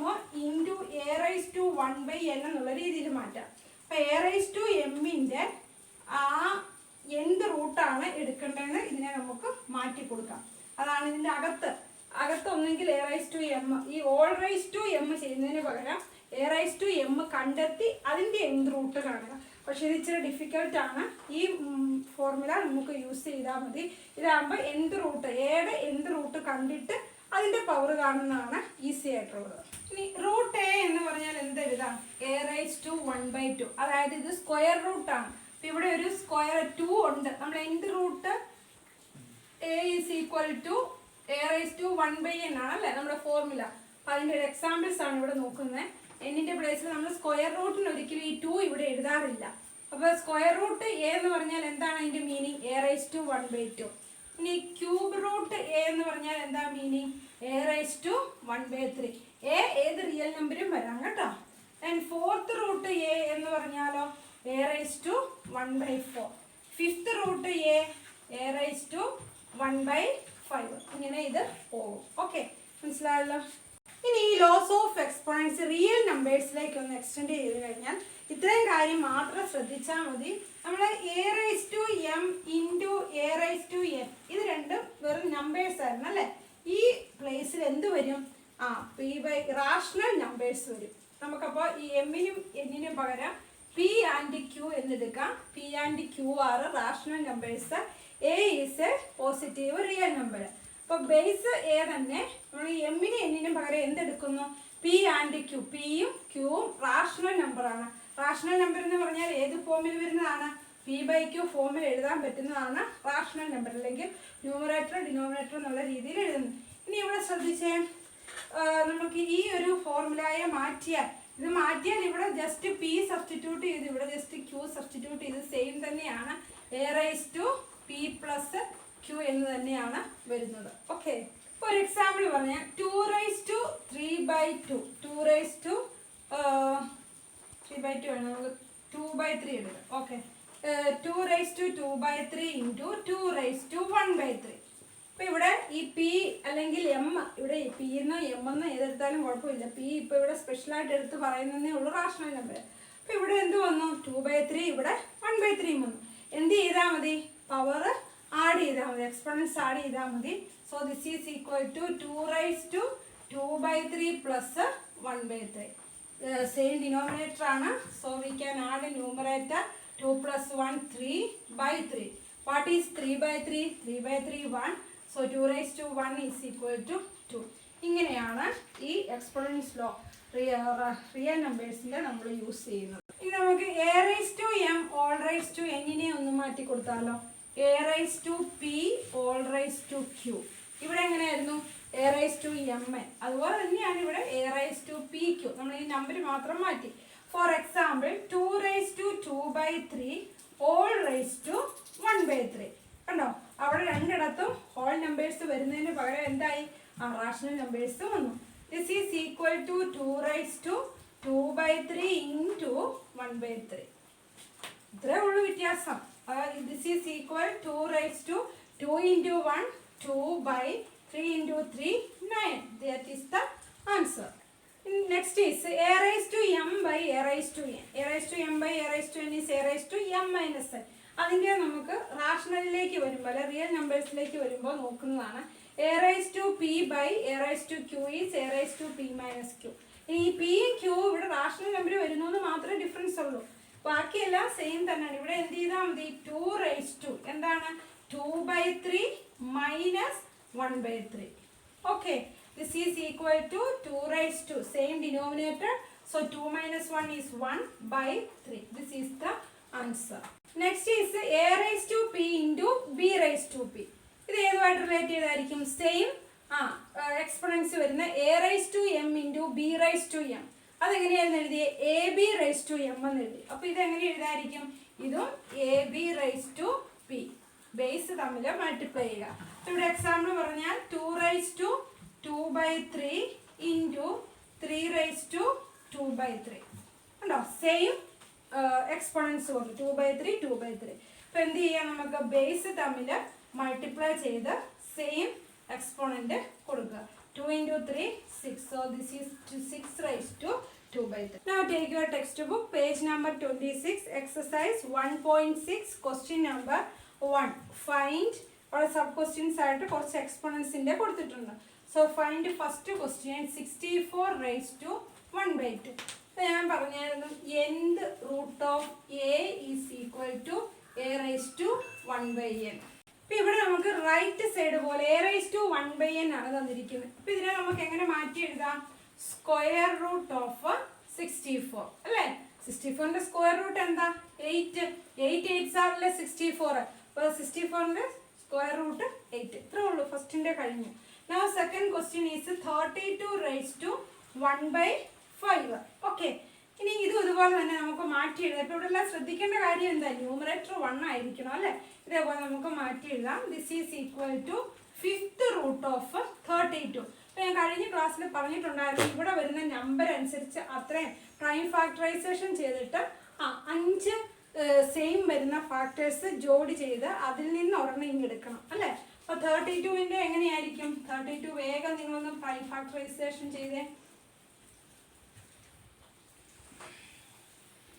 into a raise to 1/n എന്നുള്ള രീതിയിൽ മാറ്റാം. അപ്പോൾ എ റൈസ് ടു m-ൻ്റെ ആ nth റൂട്ടാണ് എടുക്കേണ്ടതെന്ന് ഇതിനെ നമുക്ക് മാറ്റി കൊടുക്കാം. അതാണ് ഇതിൻ്റെ അകത്ത് ഒന്നെങ്കിൽ എ റൈസ് ടു m, ഈ ഓൾ റൈസ് ടു m ചെയ്യുന്നതിന് പകരം എ റൈസ് ടു m കണ്ടെത്തി അതിൻ്റെ nth റൂട്ട് കാണുക. പക്ഷേ ഇത് ഇച്ചിരി ഡിഫിക്കൽട്ടാണ്. ഈ ഫോർമുല നമുക്ക് യൂസ് ചെയ്താൽ മതി. ഇതാകുമ്പോൾ nth റൂട്ട്, എയുടെ nth റൂട്ട് കണ്ടിട്ട് അതിൻ്റെ പവർ കാണുന്നതാണ് ഈസി ആയിട്ടുള്ളത്. ഇനി റൂട്ട് എ എന്ന് പറഞ്ഞാൽ എന്ത് എഴുതാം? A raise to 1/2. അതായത് ഇത് സ്ക്വയർ റൂട്ടാണ്. അപ്പോൾ ഇവിടെ ഒരു സ്ക്വയർ 2 ഉണ്ട്. നമ്മൾ nth root a is equal to a raise to 1/n ആണല്ലേ നമ്മുടെ ഫോർമുല. അപ്പം അതിൻ്റെ ഒരു എക്സാമ്പിൾസ് ആണ് ഇവിടെ നോക്കുന്നത്. എന്നിൻ്റെ പ്ലേസിൽ നമ്മൾ സ്ക്വയർ റൂട്ടിന് ഒരിക്കലും ഈ 2 ഇവിടെ എഴുതാറില്ല. അപ്പോൾ സ്ക്വയർ റൂട്ട് എ എന്ന് പറഞ്ഞാൽ എന്താണ് അതിൻ്റെ മീനിങ്? A raise to 1/2. ഇനി ക്യൂബ് റൂട്ട് എ എന്ന് പറഞ്ഞാൽ എന്താ meaning? A raise to 1/3. A ഏത് റിയൽ നമ്പരും വരാം കേട്ടോ. ആൻഡ് ഫോർത്ത് റൂട്ട് എ എന്ന് പറഞ്ഞാലോ a raise to 1/4. Fifth root a raise to 1/5. ഇങ്ങനെ ഇത് പോകും. ഓക്കെ, മനസ്സിലായല്ലോ. ഇനി ഈ ലോസ് ഓഫ് എക്സ്പോണൻസ് റിയൽ നമ്പേഴ്സിലേക്ക് ഒന്ന് എക്സ്റ്റെൻഡ് ചെയ്ത് കഴിഞ്ഞാൽ ഇത്രയും കാര്യം മാത്രം ശ്രദ്ധിച്ചാൽ മതി. നമ്മൾ a raise to m into a raise to n ഇത് രണ്ടും വെറും നമ്പേഴ്സ് ആയിരുന്നു അല്ലേ? ഈ പ്ലേസിൽ എന്ത് വരും? റാഷണൽ നമ്പേഴ്സ് വരും. നമുക്കപ്പോൾ ഈ എമ്മിനും എന്നിനും പകരം p ആൻഡ് q എന്നെടുക്കാം. p and q are rational numbers. A is a positive real number. അപ്പോൾ ബേസ് എ തന്നെ നമ്മൾ എമ്മിനും എന്നിനും പകരം എന്തെടുക്കുന്നു? P and q. പിയും ക്യൂവും റാഷണൽ നമ്പറാണ്. റാഷണൽ നമ്പർ എന്ന് പറഞ്ഞാൽ ഏത് ഫോമിൽ വരുന്നതാണ്? p/q ഫോമിൽ എഴുതാൻ പറ്റുന്നതാണ് റാഷണൽ നമ്പർ, അല്ലെങ്കിൽ ന്യൂമറേറ്റർ ഡിനോമിനേറ്റർ എന്നുള്ള രീതിയിൽ എഴുതുന്നു. ഇനി ഇവിടെ ശ്രദ്ധിച്ചേ, നമുക്ക് ഈ ഒരു ഫോർമുലയെ മാറ്റിയാൽ ഇവിടെ ജസ്റ്റ് p സബ്സ്റ്റിറ്റ്യൂട്ട് ചെയ്ത് ഇവിടെ ജസ്റ്റ് q സബ്സ്റ്റിറ്റ്യൂട്ട് ചെയ്ത് സെയിം തന്നെയാണ്. A raise to p plus q എന്ന് തന്നെയാണ് വരുന്നത്. ഓക്കെ, ഒരു എക്സാമ്പിൾ പറഞ്ഞാൽ 2 റൈസ് ടു 3/2. 2 റൈസ് ടു 3/2 ആണ്, നമുക്ക് 2/3 എടുക്കാം. Okay, 2 raise to 2/3 into 2 raise to 1/3. അപ്പോൾ ഇവിടെ ഈ പി അല്ലെങ്കിൽ എം, ഇവിടെ പി എന്നോ എം എന്നോ ഏതെടുത്താലും കുഴപ്പമില്ല. പി ഇപ്പോൾ ഇവിടെ സ്പെഷ്യലായിട്ട് എടുത്ത് പറയുന്നതേ ഉള്ളൂ റാഷണൽ നമ്പർ. അപ്പോൾ ഇവിടെ എന്ത് വന്നു? 2/3, ഇവിടെ 1/3 വന്നു. എന്ത് ചെയ്താൽ മതി? പവർ ആഡ് ചെയ്താൽ മതി, എക്സ്പോണൻസ് ആഡ് ചെയ്താൽ മതി. So this is equal to 2 raise to 2/3 plus 1/3. Same denominator ആണ്. So we can add numerator 2 + 1 3/3. What is 3 by 3? 3 by 3, 1. So 2 raised to 1 is equal to 2. ഇങ്ങനെയാണ് ഈ എക്സ്പോണൻസ് ലോ റിയൽ നമ്പേഴ്സിൻ്റെ നമ്മൾ use ചെയ്യുന്നത്. ഇനി നമുക്ക് a raise to m all raise to എന്നിനെ ഒന്ന് മാറ്റി കൊടുത്താലോ. A raise to p all raise to q. ഇവിടെ എങ്ങനെയായിരുന്നു? A raise to m n. അതുപോലെ തന്നെയാണ് ഇവിടെ a raise to p q. നമ്മൾ ഈ നമ്പർ മാത്രം മാറ്റി. For example 2 raise to 2 by 3 all raise to 1 by 3. കണ്ടോ, അവിടെ രണ്ടിടത്തും ഹോൾ നമ്പേഴ്സ് വരുന്നതിന് പകരം എന്തായി? റാഷണൽ നമ്പേഴ്സ് വന്നു. This is equal to 2 raise to 2 by 3 into 1 by 3. ഇത്രേ ഉള്ളൂ വ്യത്യാസം. This is equal 2 raise to 2 into 1 2 by 3 into 3 9. That is the answer. Next is a raised to m by a raised to n. A raised to m by a raised to n is a raised to m minus n. അതിൻ്റെ നമുക്ക് റാഷണലിലേക്ക് വരുമ്പോൾ അല്ലെ real നമ്പേഴ്സിലേക്ക് വരുമ്പോൾ നോക്കുന്നതാണ്. A raise to p by a raise to q is a raise to p minus q. ഈ p q ഇവിടെ rational number വരുന്നു എന്ന് മാത്രമേ ഡിഫറൻസ് ഉള്ളൂ. ബാക്കിയെല്ലാം സെയിം തന്നെയാണ്. ഇവിടെ എന്ത് ചെയ്താൽ മതി? 2 റൈസ് ടു എന്താണ്? 2 by 3 minus 1 by 3. Okay, this is equal to 2 raised to same denominator. So 2 minus 1 is 1 by 3. This is the answer. Next is a raised to p into b raised to p. ഇത് ഏതുമായിട്ട് relate ചെയ്തായിരിക്കും? Same exponents വരുന്ന A raise to M into B raise to M. അതെങ്ങനെയായിരുന്നു എഴുതിയത്? A B raise to M എന്ന് എഴുതി. അപ്പോൾ ഇതെങ്ങനെ എഴുതായിരിക്കും? ഇതും A B raise to P. Base തമ്മിൽ മൾട്ടിപ്ലൈ ചെയ്യുക. ഇവിടെ എക്സാമ്പിൾ പറഞ്ഞാൽ 2 raise to 2 by 3 into 3 raise to 2 by 3. ഉണ്ടോ? സെയിം എക്സ്പോണൻസ് കൊണ്ട് 2 by 3 2 by 3. അപ്പോൾ എന്ത് ചെയ്യാം? നമുക്ക് ബേസ് തമ്മിൽ മൾട്ടിപ്ലൈ ചെയ്ത് സെയിം എക്സ്പോണൻറ്റ് കൊടുക്കുക. 2 into 3 6. So this is 6 raised to 2 by 3. Now take your textbook, page number 26, exercise 1.6, question number 1. Find or sub questions ആയിട്ട് കുറച്ച് എക്സ്പോണൻസിൻ്റെ കൊടുത്തിട്ടുണ്ട്. So find first question 64 raised to 1 by 2. ഞാൻ പറഞ്ഞായിരുന്നു എന്ത് root of a is equal to a raise to 1 by n. അപ്പോൾ ഇവിടെ നമുക്ക് റൈറ്റ് സൈഡ് പോലെ a raise to 1 by n ആണ് തന്നിരിക്കുന്നത്. അപ്പോൾ ഇതിനെ നമുക്ക് എങ്ങനെ മാറ്റി എഴുതാം? സ്ക്വയർ റൂട്ട് ഓഫ് 64 അല്ലേ? 64ൻ്റെ സ്ക്വയർ റൂട്ട് എന്താ? 8. 8 8s are 64. അപ്പോൾ 64ൻ്റെ സ്ക്വയർ റൂട്ട് 8. ഇത്രേ ഉള്ളൂ. ഫസ്റ്റിൻ്റെ കഴിഞ്ഞു. Now second question is 32 raised to 1 by 5. Okay, ഇനി ഇതും ഇതുപോലെ തന്നെ നമുക്ക് മാറ്റി എഴുതാം. ഇപ്പോൾ ഇവിടെ എല്ലാം ശ്രദ്ധിക്കേണ്ട കാര്യം എന്താ? ന്യൂമറേറ്റർ 1 ആയിരിക്കണം അല്ലേ? ഇതേപോലെ നമുക്ക് മാറ്റി എഴുതാം. This is equal to 5th root of 32. അപ്പോൾ ഞാൻ കഴിഞ്ഞ ക്ലാസ്സിൽ പറഞ്ഞിട്ടുണ്ടായിരുന്നു ഇവിടെ വരുന്ന നമ്പർ അനുസരിച്ച് അത്രയും പ്രൈം ഫാക്ടറൈസേഷൻ ചെയ്തിട്ട് 5 സെയിം വരുന്ന ഫാക്ടേഴ്സ് ജോഡി ചെയ്ത് അതിൽ നിന്ന് ഒരെണ്ണം ഇങ്ങ് എടുക്കണം അല്ലേ? അപ്പോൾ 32ൻ്റെ എങ്ങനെയായിരിക്കും? 32 വേഗം നിങ്ങളൊന്ന് പ്രൈം ഫാക്ടറൈസേഷൻ ചെയ്തേ.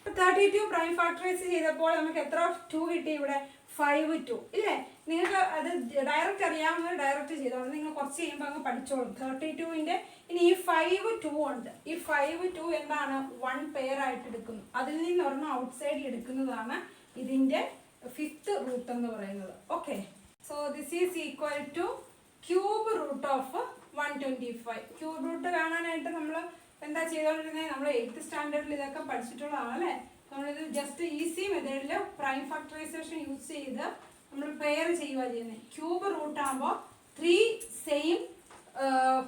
32 പ്രൈം ഫാക്ടറൈസ് ചെയ്തപ്പോൾ നമുക്ക് എത്ര 2 കിട്ടി? ഇവിടെ 5 2 ഇല്ലേ? നിങ്ങൾക്ക് അത് ഡയറക്റ്റ് അറിയാവുന്നവർ ഡയറക്റ്റ് ചെയ്തോളൂ. നിങ്ങൾ കുറച്ച് കഴിയുമ്പോൾ അങ്ങ് പഠിച്ചോളും. 32ൻ്റെ ഇനി ഈ 5 2 ഉണ്ട്. ഈ 5 2 എന്താണ്? 1 പെയർ ആയിട്ട് എടുക്കുന്നു. അതിൽ നിന്ന് ഒരെണ്ണം ഔട്ട് സൈഡിൽ എടുക്കുന്നതാണ് ഇതിൻ്റെ 5th റൂട്ട് എന്ന് പറയുന്നത്. Okay, so this is equal to cube root of 125. Cube root കാണാനായിട്ട് നമ്മൾ എന്താ ചെയ്തുകൊണ്ടിരുന്നത്? നമ്മൾ 8th സ്റ്റാൻഡേർഡിൽ ഇതൊക്കെ പഠിച്ചിട്ടുള്ളതാണ് അല്ലേ? നമ്മളിത് ജസ്റ്റ് ഈസി മെത്തേഡിൽ പ്രൈം ഫാക്ടറൈസേഷൻ യൂസ് ചെയ്ത് നമ്മൾ പെയർ ചെയ്യുക ചെയ്യുന്നത്. ക്യൂബ് റൂട്ട് ആകുമ്പോൾ 3 സെയിം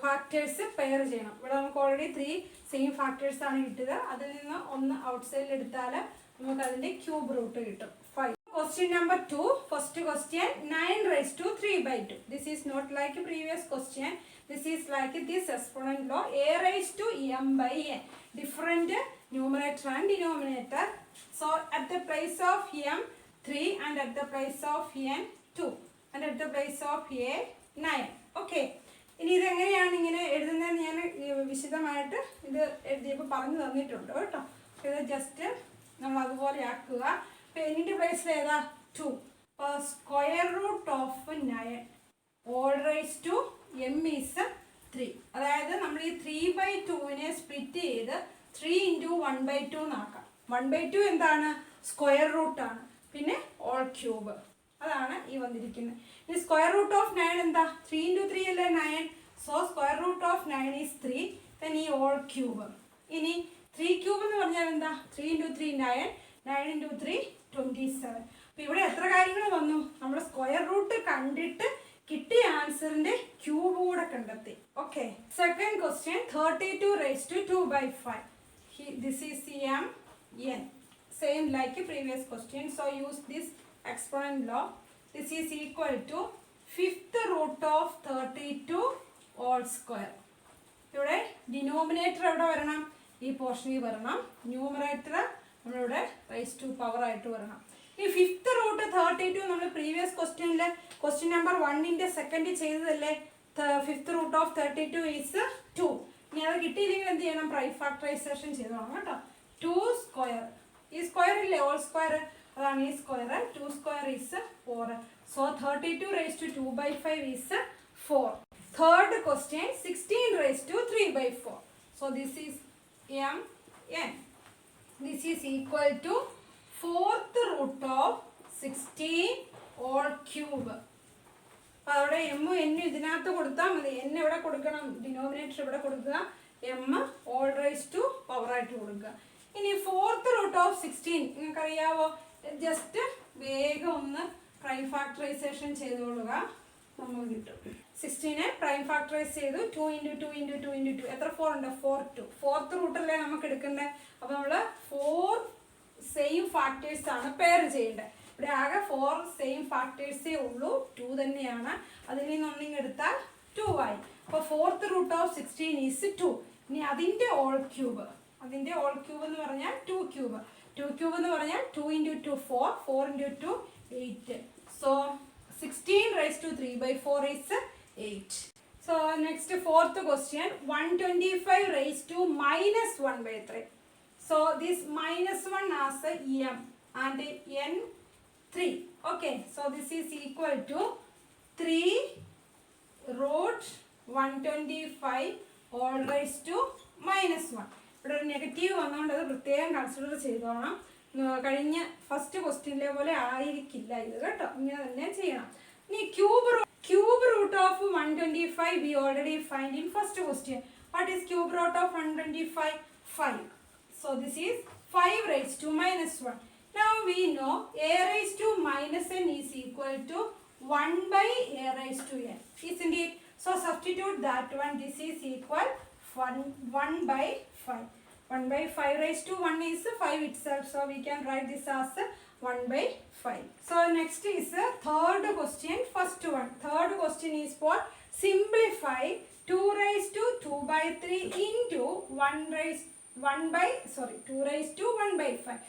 ഫാക്ടേഴ്സ് പെയർ ചെയ്യണം. ഇവിടെ നമുക്ക് ഓൾറെഡി 3 സെയിം ഫാക്ടേഴ്സ് ആണ് കിട്ടിയത്. അതിൽ നിന്ന് ഒന്ന് ഔട്ട് സൈഡിൽ എടുത്താൽ നമുക്ക് അതിൻ്റെ ക്യൂബ് റൂട്ട് കിട്ടും 5. Question number 2, first question 9 raised to 3 by 2. This is not like a previous question. This is like this exponent law, a raised to m by n. Different numerator and denominator. So at the place of m 3 and at the place of n 2 and at the place of a 9. Okay. ഇനി ഇതെങ്ങനെയാണ് ഇങ്ങനെ എഴുതുന്നതെന്ന് ഞാൻ വിശദമായിട്ട് ഇത് എഴുതിയപ്പോൾ പറഞ്ഞു തന്നിട്ടുണ്ട് കേട്ടോ. ഇത് ജസ്റ്റ് നമ്മൾ അതുപോലെ ആക്കുക. അപ്പോൾ എന്നിൻ്റെ പ്ലേസിൽ ഏതാ? 2. അപ്പോൾ square root of 9 whole raise to m is 3. അതായത് നമ്മൾ ഈ 3/2 സ്പ്ലിറ്റ് ചെയ്ത് 3 into 1/2 എന്നാക്കാം. 1/2 എന്താണ്? സ്ക്വയർ റൂട്ടാണ്. പിന്നെ ഓൾ ക്യൂബ്. അതാണ് ഈ വന്നിരിക്കുന്നത്. ഇനി സ്ക്വയർ റൂട്ട് ഓഫ് 9 എന്താ? 3 into 3 അല്ലേ 9. So square root of 9 is 3. then ഈ ഓൾ ക്യൂബ്. ഇനി 3 ക്യൂബ് എന്ന് പറഞ്ഞാൽ എന്താ? 3 into 3 9, 9 into 3 27. അപ്പോൾ ഇവിടെ എത്ര കാര്യങ്ങൾ വന്നു? നമ്മൾ സ്ക്വയർ റൂട്ട് കണ്ടിട്ട് കിട്ടിയ ആൻസറിന്റെ ക്യൂബ് കൂടെ കണ്ടെത്തി. Okay. Second question 32 raised to 2 by 5. This is m n. Same like previous question. So use this exponent law. This is equal to 5th root of 32 all square. ഇവിടെ denominator എവിടെ വരണം? ഈ പോർഷനിൽ വരണം. ന്യൂമറേറ്റർ നമ്മളിവിടെ rice to power ആയിട്ട് വരണം. ഈ 5th റൂട്ട് 32 നമ്മൾ പ്രീവിയസ് ക്വസ്റ്റ്യനിൽ ക്വസ്റ്റ്യൻ നമ്പർ 1ന്റെ സെക്കൻഡ് ചെയ്തതല്ലേ? 5th root of 32 is 2. ഇനി അത് കിട്ടിയില്ലെങ്കിൽ എന്ത് ചെയ്യണം? പ്രൈം ഫാക്ടറൈസേഷൻ ചെയ്തോണം കേട്ടോ. 2 സ്ക്വയർ, ഈ സ്ക്വയർ ഇല്ലേ ഓൾ സ്ക്വയർ, അതാണ് ഈ square. 2 square is 4. So 32 raised to 2 by 5 is 4. Third question 16 raised to 3 by 4. So this is m n. This is equal to 4th root of 16 all cube. അപ്പോൾ അവിടെ എമ്മും എന്നും ഇതിനകത്ത് കൊടുത്താൽ മതി. എൻ ഇവിടെ കൊടുക്കണം, ഡിനോമിനേറ്റർ ഇവിടെ കൊടുക്കുക, m all raise to power ആയിട്ട് കൊടുക്കുക. ഇനി 4th root of 16 നിങ്ങൾക്കറിയാവോ? ജസ്റ്റ് വേഗം ഒന്ന് പ്രൈം ഫാക്ടറൈസേഷൻ ചെയ്തോളുക, നമുക്ക് കിട്ടും. 16 പ്രൈം ഫാക്ടറൈസ് ചെയ്തു. 2 into 2 into 2 into 2 എത്ര 4 ഉണ്ട്? 4 2. 4th റൂട്ടല്ലേ നമുക്ക് എടുക്കേണ്ടത്. അപ്പോൾ നമ്മൾ 4 സെയിം ഫാക്ടേഴ്സ് ആണ് പെയർ ചെയ്യേണ്ടത്. ഇവിടെ ആകെ 4 സെയിം ഫാക്ടേഴ്സേ ഉള്ളൂ, 2 തന്നെയാണ്. അതിൽ നിന്നൊന്നിങ്ങ് എടുത്താൽ 2 ആയി. അപ്പോൾ 4th root of 16 ഈസ് 2. ഇനി അതിൻ്റെ ഓൾ ക്യൂബ്, അതിൻ്റെ ഓൾ ക്യൂബ് എന്ന് പറഞ്ഞാൽ 2 ക്യൂബ്. 2 ക്യൂബ് എന്ന് പറഞ്ഞാൽ 2 into 2 4, 4 into 2 8. So 16 raised to 3 by 4 is 8. So next 4th question 125 raised to minus 1 by 3. So this minus 1 as m and n 3. Okay, so this is equal to 3 root 125 all raised to minus 1. ഇവിടെ ഒരു negative വന്നുകൊണ്ട് അത് പ്രത്യേകം consider ചെയ്തോണം. കഴിഞ്ഞ first ക്വസ്റ്റ്യനിലെ പോലെ ആയിരിക്കില്ല ഇത് കേട്ടോ, ഇങ്ങനെ തന്നെ ചെയ്യണം. ഇനി cube root of 125 we already find in first question. What is cube root of 125? 5. So this is 5 raised to minus 1. Now we know a raised to minus n is equal to 1 by a raised to n, isn't it? So substitute that one. This is equal 1 by 5. 1 by 5 raised to 1 is 5 itself. So we can write this as 1 by 5. So next is third question. First one. Third question is for simplify 2 raised to 2 by 3 into 2 raised to 1 by 5.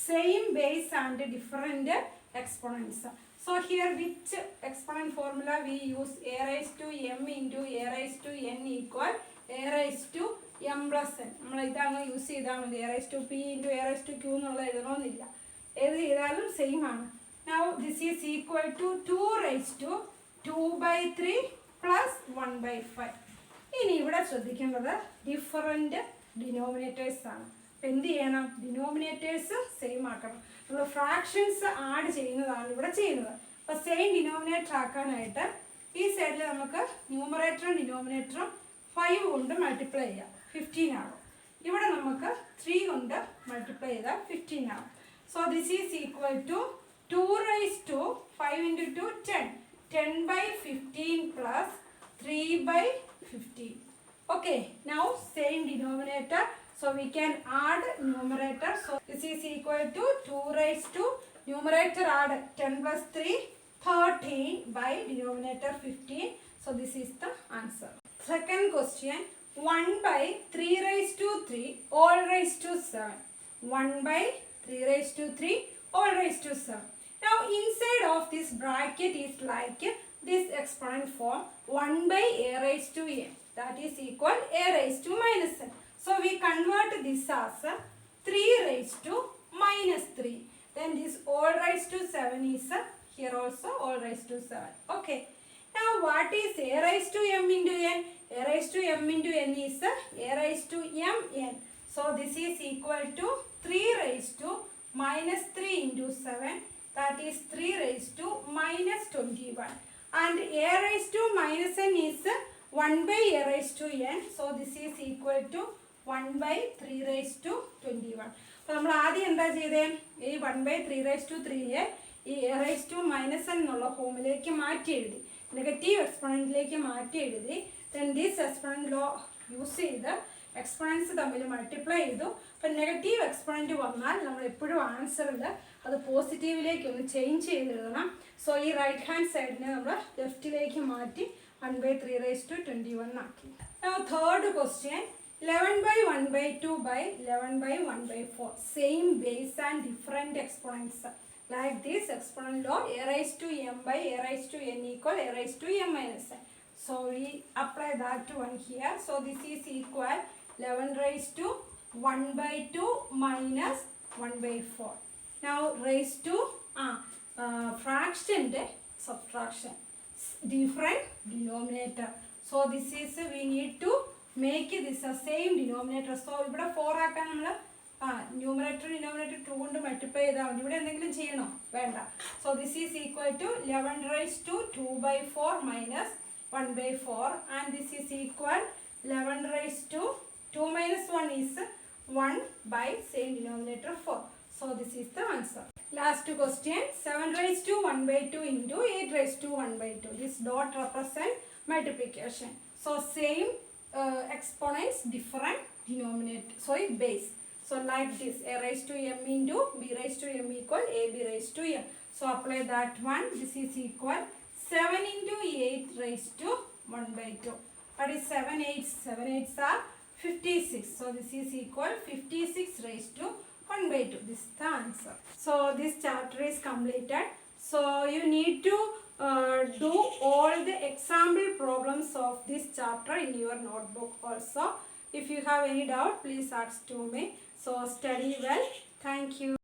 Same base and different exponents. So here which exponent formula we use? A raised to m into a raised to n equal a raised to m plus n. നമ്മൾ ഇതാണ് use ചെയ്താൽ മതി. a raised to p into a raised to q എന്നുള്ള എഴുതണമെന്നില്ല, ഏത് ചെയ്താലും same ആണ്. Now this is equal to 2 raised to 2 by 3 plus 1 by 5. ഇനി ഇവിടെ ശ്രദ്ധിക്കേണ്ടത് ഡിഫറൻറ്റ് ഡിനോമിനേറ്റേഴ്സ് ആണ്. അപ്പം എന്ത് ചെയ്യണം? ഡിനോമിനേറ്റേഴ്സ് സെയിം ആക്കണം. നമ്മൾ ഫ്രാക്ഷൻസ് ആഡ് ചെയ്യുന്നതാണ് ഇവിടെ ചെയ്യുന്നത്. അപ്പോൾ സെയിം ഡിനോമിനേറ്റർ ആക്കാനായിട്ട് ഈ സൈഡിൽ നമുക്ക് ന്യൂമറേറ്ററും ഡിനോമിനേറ്ററും 5 കൊണ്ട് മൾട്ടിപ്ലൈ ചെയ്യാം, 15 ആകും. ഇവിടെ നമുക്ക് 3 കൊണ്ട് മൾട്ടിപ്ലൈ ചെയ്താൽ 15 ആകും. So this is equal to 2 raised to 5 into 2 10. 10 by 15 plus 3 by 15. Okay, now same denominator. So we can add numerator. So this is equal to 2 raised to numerator add 10 plus 3 13 by denominator 15. So this is the answer. Second question 1 by 3 raised to 3 all raised to 7. 1 by 3 raised to 3 all raised to 7. Now inside of this bracket is like this exponent form 1 by a raised to n, that is equal a raised to minus n. So we convert this as 3 raised to minus 3. Then this all raised to 7 is here also all raised to 7. Okay. Now what is a raised to m into n? A raised to m into n is a raised to m n. So this is equal to 3 raised to minus 3 into 7 that is 3 raised to minus 21. And a raised to minus n is 1 by a raised to n. So this is equal to 1 by 3 raised to 21. അപ്പോൾ നമ്മൾ ആദ്യം എന്താ ചെയ്തേ, ഈ 1 by 3 raised to 3 ഈ a raised to minus n എന്നുള്ള ഫോമിലേക്ക് മാറ്റി എഴുതി, നെഗറ്റീവ് എക്സ്പൊണൻറ്റിലേക്ക് മാറ്റി എഴുതി. then this exponent law use ചെയ്ത് എക്സ്പൊണൻസ് തമ്മിൽ മൾട്ടിപ്ലൈ ചെയ്തു. അപ്പം നെഗറ്റീവ് എക്സ്പൊണൻറ്റ് വന്നാൽ നമ്മൾ എപ്പോഴും ആൻസറിൽ അത് പോസിറ്റീവിലേക്ക് ഒന്ന് ചേഞ്ച് ചെയ്ത് എഴുതണം. സോ ഈ റൈറ്റ് ഹാൻഡ് സൈഡിനെ നമ്മൾ ലെഫ്റ്റിലേക്ക് മാറ്റി 1 by 3 raised to 21 ആക്കി. Now third question, 11 by 1 by 2 by 11 by 1 by 4. Same base and different exponents. Like this exponent law, a raised to m by a raised to n equal a raised to m minus n. So we apply that one here. So this is equal 11 raised to 1 by 2 minus 1 by 4. Now raised to fraction subtraction, different denominator. So this is we need to make this a same denominator. So ഇവിടെ 4 ആക്കാൻ നമ്മൾ numerator denominator 2 കൊണ്ട് multiply ചെയ്താൽ മതി. ഇവിടെ എന്തെങ്കിലും ചെയ്യണോ? വേണ്ട. So this is equal to 11 raised to 2 by 4 minus 1 by 4, and this is equal 11 raised to 2 minus 1 is 1 by same denominator 4. So this is the answer. Last question, 7 raised to 1 by 2 into 8 raised to 1 by 2. This dot represent multiplication. So same exponents, different denominator, sorry, base. So like this, a raised to m into b raised to m equal ab raised to m. So apply that one. This is equal 7 into 8 raised to 1 by 2. That is 7 8s. 7 8s are 56. So this is equal 56 raised to 1 by 2. This is the answer. So this chapter is completed. So you need to do all the example problems of this chapter in your notebook also. If you have any doubt, please ask to me. So study well. Thank you.